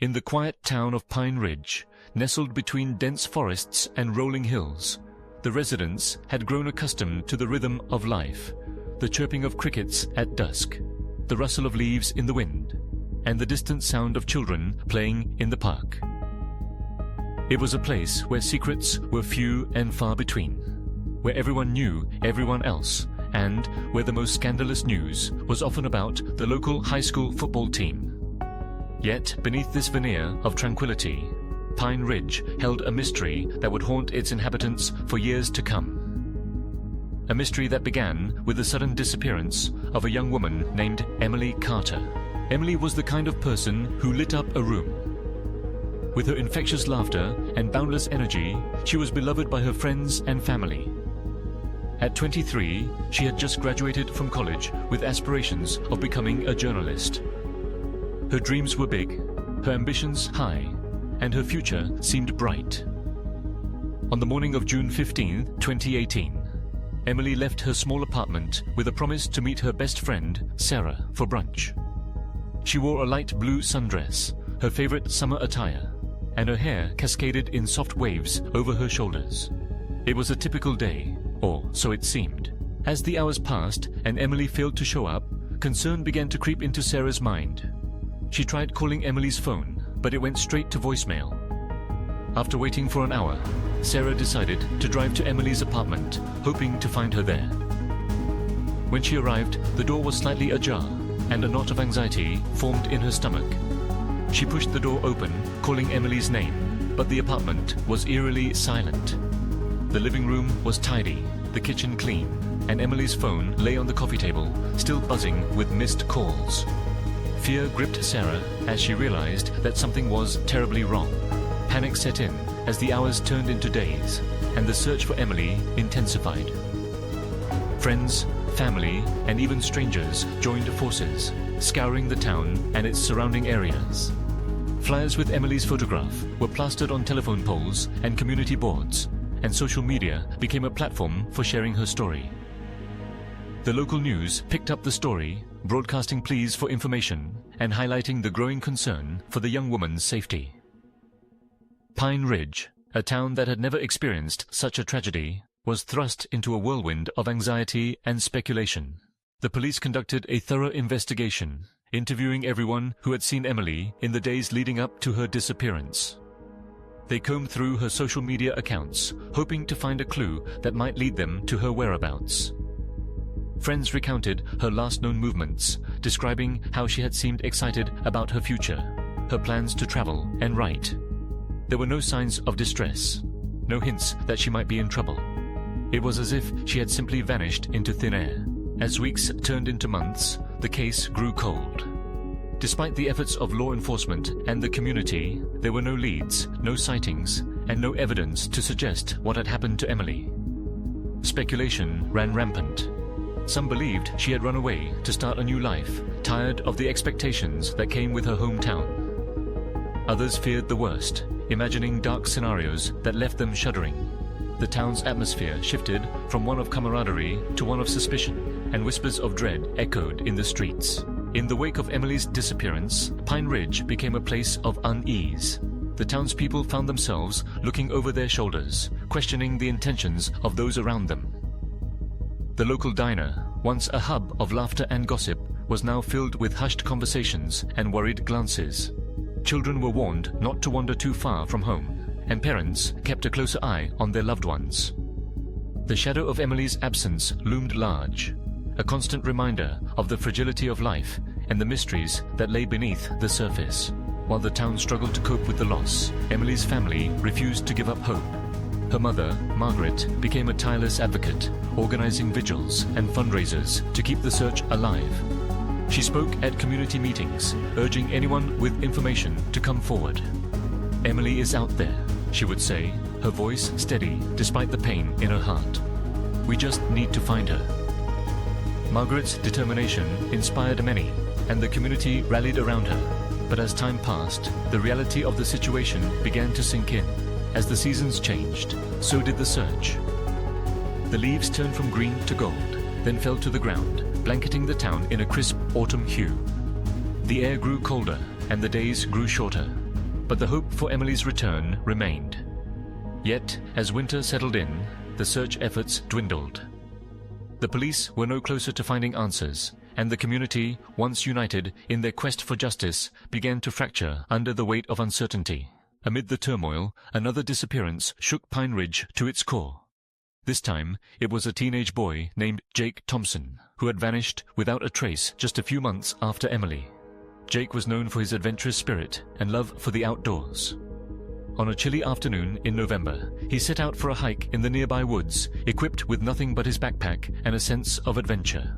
In the quiet town of Pine Ridge, nestled between dense forests and rolling hills, the residents had grown accustomed to the rhythm of life, the chirping of crickets at dusk, the rustle of leaves in the wind, and the distant sound of children playing in the park. It was a place where secrets were few and far between, where everyone knew everyone else, and where the most scandalous news was often about the local high school football team. Yet, beneath this veneer of tranquility, Pine Ridge held a mystery that would haunt its inhabitants for years to come. A mystery that began with the sudden disappearance of a young woman named Emily Carter. Emily was the kind of person who lit up a room. With her infectious laughter and boundless energy, she was beloved by her friends and family. At 23, she had just graduated from college with aspirations of becoming a journalist. Her dreams were big, her ambitions high, and her future seemed bright. On the morning of June 15, 2018, Emily left her small apartment with a promise to meet her best friend, Sarah, for brunch. She wore a light blue sundress, her favorite summer attire, and her hair cascaded in soft waves over her shoulders. It was a typical day, or so it seemed. As the hours passed and Emily failed to show up, concern began to creep into Sarah's mind. She tried calling Emily's phone, but it went straight to voicemail. After waiting for an hour, Sarah decided to drive to Emily's apartment, hoping to find her there. When she arrived, the door was slightly ajar, and a knot of anxiety formed in her stomach. She pushed the door open, calling Emily's name, but the apartment was eerily silent. The living room was tidy, the kitchen clean, and Emily's phone lay on the coffee table, still buzzing with missed calls. Fear gripped Sarah as she realized that something was terribly wrong. Panic set in as the hours turned into days, and the search for Emily intensified. Friends, family, and even strangers joined forces, scouring the town and its surrounding areas. Flyers with Emily's photograph were plastered on telephone poles and community boards, and social media became a platform for sharing her story. The local news picked up the story, broadcasting pleas for information and highlighting the growing concern for the young woman's safety. Pine Ridge, a town that had never experienced such a tragedy, was thrust into a whirlwind of anxiety and speculation. The police conducted a thorough investigation, interviewing everyone who had seen Emily in the days leading up to her disappearance. They combed through her social media accounts, hoping to find a clue that might lead them to her whereabouts. Friends recounted her last known movements, describing how she had seemed excited about her future, her plans to travel and write. There were no signs of distress, no hints that she might be in trouble. It was as if she had simply vanished into thin air. As weeks turned into months, the case grew cold. Despite the efforts of law enforcement and the community, there were no leads, no sightings, and no evidence to suggest what had happened to Emily. Speculation ran rampant. Some believed she had run away to start a new life, tired of the expectations that came with her hometown. Others feared the worst, imagining dark scenarios that left them shuddering. The town's atmosphere shifted from one of camaraderie to one of suspicion, and whispers of dread echoed in the streets. In the wake of Emily's disappearance, Pine Ridge became a place of unease. The townspeople found themselves looking over their shoulders, questioning the intentions of those around them. The local diner, once a hub of laughter and gossip, was now filled with hushed conversations and worried glances. Children were warned not to wander too far from home, and parents kept a closer eye on their loved ones. The shadow of Emily's absence loomed large, a constant reminder of the fragility of life and the mysteries that lay beneath the surface. While the town struggled to cope with the loss, Emily's family refused to give up hope. Her mother, Margaret, became a tireless advocate, organizing vigils and fundraisers to keep the search alive. She spoke at community meetings, urging anyone with information to come forward. "Emily is out there," she would say, her voice steady despite the pain in her heart. "We just need to find her." Margaret's determination inspired many, and the community rallied around her. But as time passed, the reality of the situation began to sink in. As the seasons changed, so did the search. The leaves turned from green to gold, then fell to the ground, blanketing the town in a crisp autumn hue. The air grew colder, and the days grew shorter. but the hope for Emily's return remained. Yet, as winter settled in, the search efforts dwindled. The police were no closer to finding answers, and the community, once united in their quest for justice, began to fracture under the weight of uncertainty. Amid the turmoil, another disappearance shook Pine Ridge to its core. This time, it was a teenage boy named Jake Thompson, who had vanished without a trace just a few months after Emily. Jake was known for his adventurous spirit and love for the outdoors. On a chilly afternoon in November, he set out for a hike in the nearby woods, equipped with nothing but his backpack and a sense of adventure.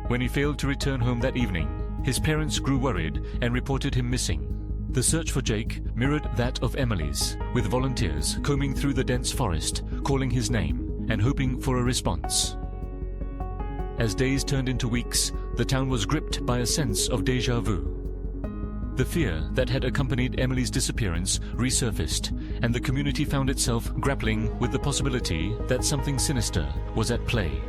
When he failed to return home that evening, his parents grew worried and reported him missing. The search for Jake mirrored that of Emily's, with volunteers combing through the dense forest, calling his name and hoping for a response. As days turned into weeks, the town was gripped by a sense of déjà vu. The fear that had accompanied Emily's disappearance resurfaced, and the community found itself grappling with the possibility that something sinister was at play.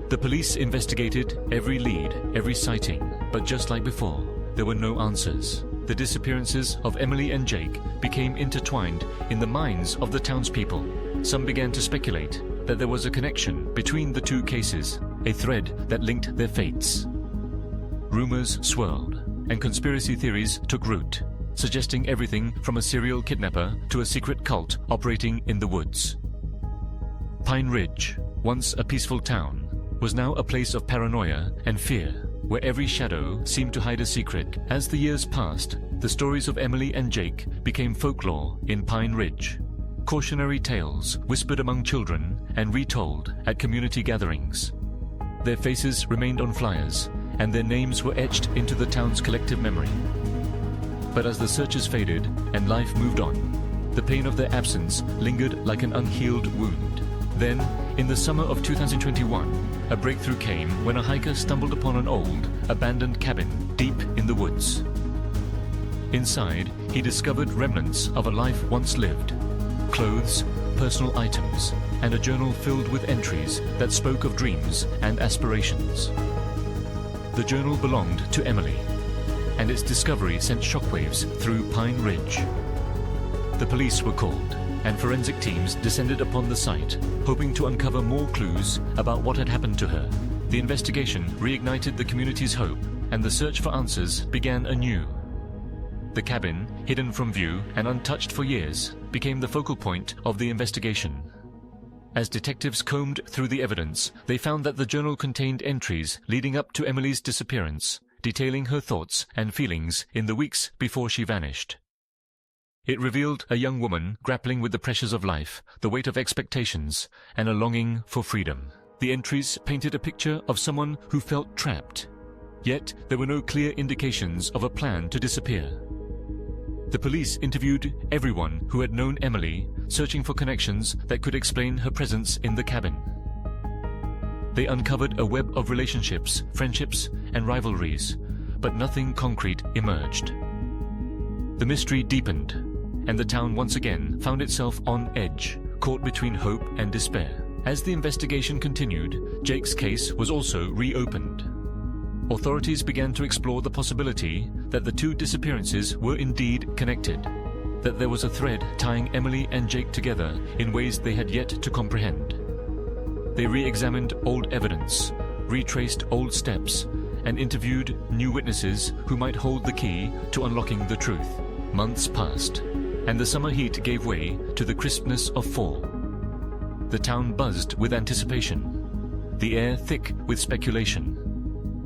The police investigated every lead, every sighting, but just like before, there were no answers. The disappearances of Emily and Jake became intertwined in the minds of the townspeople. Some began to speculate that there was a connection between the two cases, a thread that linked their fates. Rumors swirled, and conspiracy theories took root, suggesting everything from a serial kidnapper to a secret cult operating in the woods. Pine Ridge, once a peaceful town, was now a place of paranoia and fear, where every shadow seemed to hide a secret. As the years passed, the stories of Emily and Jake became folklore in Pine Ridge. Cautionary tales whispered among children and retold at community gatherings. Their faces remained on flyers, and their names were etched into the town's collective memory. But as the searches faded and life moved on, the pain of their absence lingered like an unhealed wound. Then, in the summer of 2021, a breakthrough came when a hiker stumbled upon an old, abandoned cabin deep in the woods. Inside, he discovered remnants of a life once lived: clothes, personal items, and a journal filled with entries that spoke of dreams and aspirations. The journal belonged to Emily, and its discovery sent shockwaves through Pine Ridge. The police were called, and forensic teams descended upon the site, hoping to uncover more clues about what had happened to her. The investigation reignited the community's hope, and the search for answers began anew. The cabin, hidden from view and untouched for years, became the focal point of the investigation. As detectives combed through the evidence, they found that the journal contained entries leading up to Emily's disappearance, detailing her thoughts and feelings in the weeks before she vanished. It revealed a young woman grappling with the pressures of life, the weight of expectations, and a longing for freedom. The entries painted a picture of someone who felt trapped, yet there were no clear indications of a plan to disappear. The police interviewed everyone who had known Emily, searching for connections that could explain her presence in the cabin. They uncovered a web of relationships, friendships, and rivalries, but nothing concrete emerged. The mystery deepened, and the town once again found itself on edge, caught between hope and despair. As the investigation continued, Jake's case was also reopened. Authorities began to explore the possibility that the two disappearances were indeed connected, that there was a thread tying Emily and Jake together in ways they had yet to comprehend. They re-examined old evidence, retraced old steps, and interviewed new witnesses who might hold the key to unlocking the truth. Months passed, and the summer heat gave way to the crispness of fall. The town buzzed with anticipation, the air thick with speculation.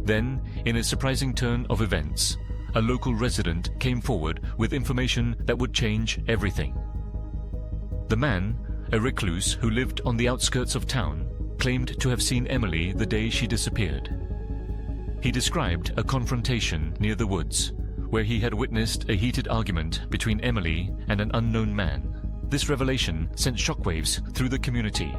Then, in a surprising turn of events, a local resident came forward with information that would change everything. The man, a recluse who lived on the outskirts of town, claimed to have seen Emily the day she disappeared. He described a confrontation near the woods, where he had witnessed a heated argument between Emily and an unknown man. This revelation sent shockwaves through the community.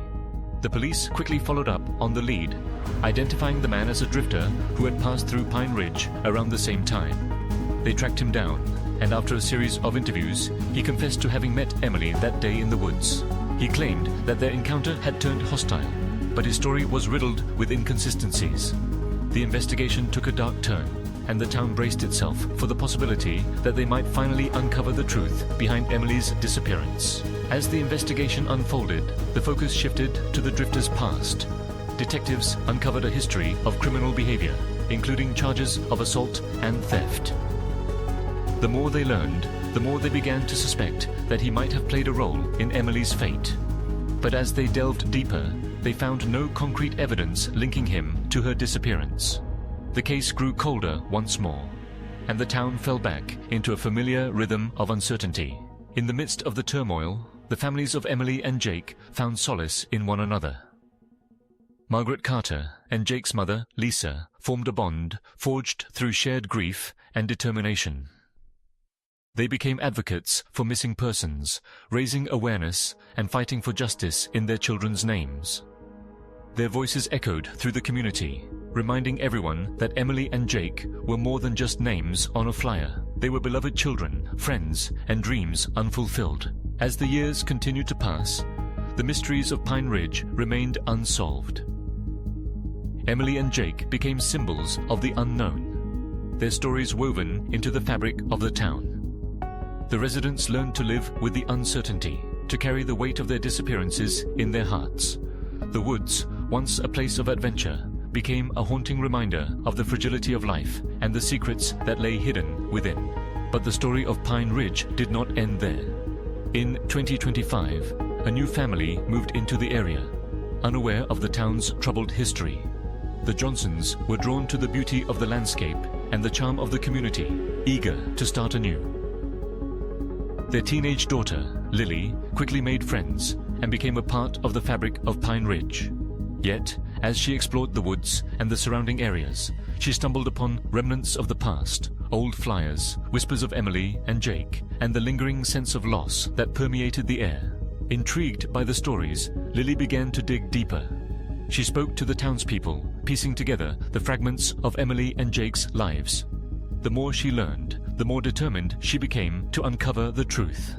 The police quickly followed up on the lead, identifying the man as a drifter who had passed through Pine Ridge around the same time. They tracked him down, and after a series of interviews, he confessed to having met Emily that day in the woods. He claimed that their encounter had turned hostile, but his story was riddled with inconsistencies. The investigation took a dark turn, and the town braced itself for the possibility that they might finally uncover the truth behind Emily's disappearance. As the investigation unfolded, the focus shifted to the drifter's past. Detectives uncovered a history of criminal behavior, including charges of assault and theft. The more they learned, the more they began to suspect that he might have played a role in Emily's fate. But as they delved deeper, they found no concrete evidence linking him to her disappearance. The case grew colder once more, and the town fell back into a familiar rhythm of uncertainty. In the midst of the turmoil, the families of Emily and Jake found solace in one another. Margaret Carter and Jake's mother, Lisa, formed a bond forged through shared grief and determination. They became advocates for missing persons, raising awareness and fighting for justice in their children's names. Their voices echoed through the community, reminding everyone that Emily and Jake were more than just names on a flyer. They were beloved children, friends, and dreams unfulfilled. As the years continued to pass, the mysteries of Pine Ridge remained unsolved. Emily and Jake became symbols of the unknown, their stories woven into the fabric of the town. The residents learned to live with the uncertainty, to carry the weight of their disappearances in their hearts. The woods, once a place of adventure, became a haunting reminder of the fragility of life and the secrets that lay hidden within. But the story of Pine Ridge did not end there. In 2025, a new family moved into the area, unaware of the town's troubled history. The Johnsons were drawn to the beauty of the landscape and the charm of the community, eager to start anew. Their teenage daughter, Lily, quickly made friends and became a part of the fabric of Pine Ridge. Yet, as she explored the woods and the surrounding areas, she stumbled upon remnants of the past, old flyers, whispers of Emily and Jake, and the lingering sense of loss that permeated the air. Intrigued by the stories, Lily began to dig deeper. She spoke to the townspeople, piecing together the fragments of Emily and Jake's lives. The more she learned, the more determined she became to uncover the truth.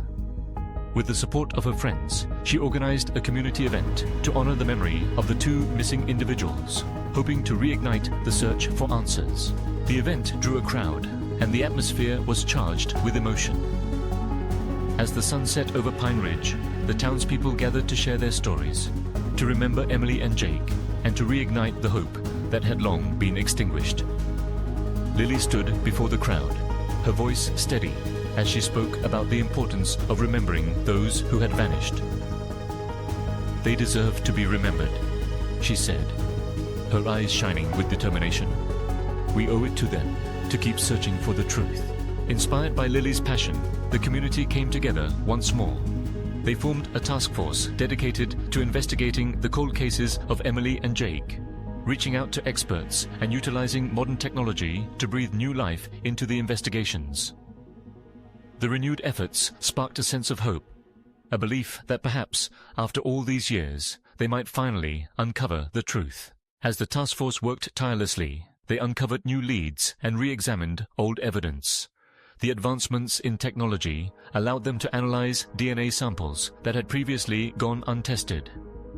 With the support of her friends, she organized a community event to honor the memory of the two missing individuals, hoping to reignite the search for answers. The event drew a crowd, and the atmosphere was charged with emotion. As the sun set over Pine Ridge, the townspeople gathered to share their stories, to remember Emily and Jake, and to reignite the hope that had long been extinguished. Lily stood before the crowd, her voice steady as she spoke about the importance of remembering those who had vanished. "They deserve to be remembered," she said, her eyes shining with determination. "We owe it to them to keep searching for the truth." Inspired by Lily's passion, the community came together once more. They formed a task force dedicated to investigating the cold cases of Emily and Jake, reaching out to experts and utilizing modern technology to breathe new life into the investigations. The renewed efforts sparked a sense of hope, a belief that perhaps, after all these years, they might finally uncover the truth. As the task force worked tirelessly, they uncovered new leads and re-examined old evidence. The advancements in technology allowed them to analyze DNA samples that had previously gone untested.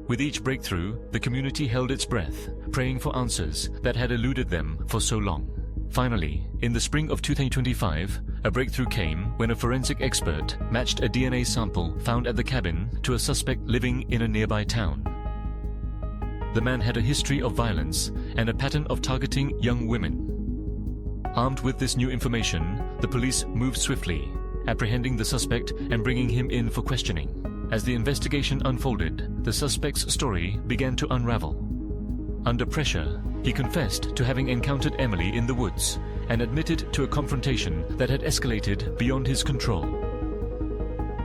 With each breakthrough, the community held its breath, praying for answers that had eluded them for so long. Finally, in the spring of 2025, a breakthrough came when a forensic expert matched a DNA sample found at the cabin to a suspect living in a nearby town. The man had a history of violence and a pattern of targeting young women. Armed with this new information, the police moved swiftly, apprehending the suspect and bringing him in for questioning. As the investigation unfolded, the suspect's story began to unravel. Under pressure, he confessed to having encountered Emily in the woods and admitted to a confrontation that had escalated beyond his control.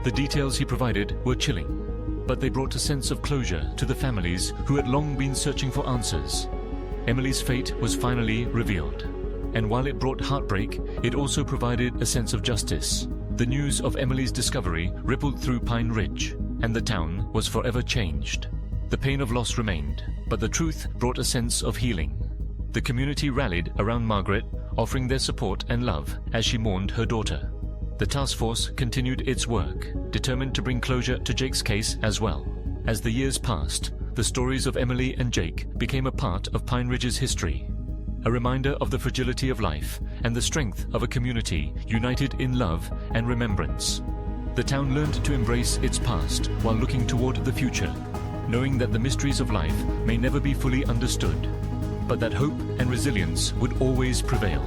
The details he provided were chilling, but they brought a sense of closure to the families who had long been searching for answers. Emily's fate was finally revealed, and while it brought heartbreak, it also provided a sense of justice. The news of Emily's discovery rippled through Pine Ridge, and the town was forever changed. The pain of loss remained, but the truth brought a sense of healing. The community rallied around Margaret, offering their support and love as she mourned her daughter. The task force continued its work, determined to bring closure to Jake's case as well. As the years passed, the stories of Emily and Jake became a part of Pine Ridge's history, a reminder of the fragility of life and the strength of a community united in love and remembrance. The town learned to embrace its past while looking toward the future, knowing that the mysteries of life may never be fully understood, but that hope and resilience would always prevail.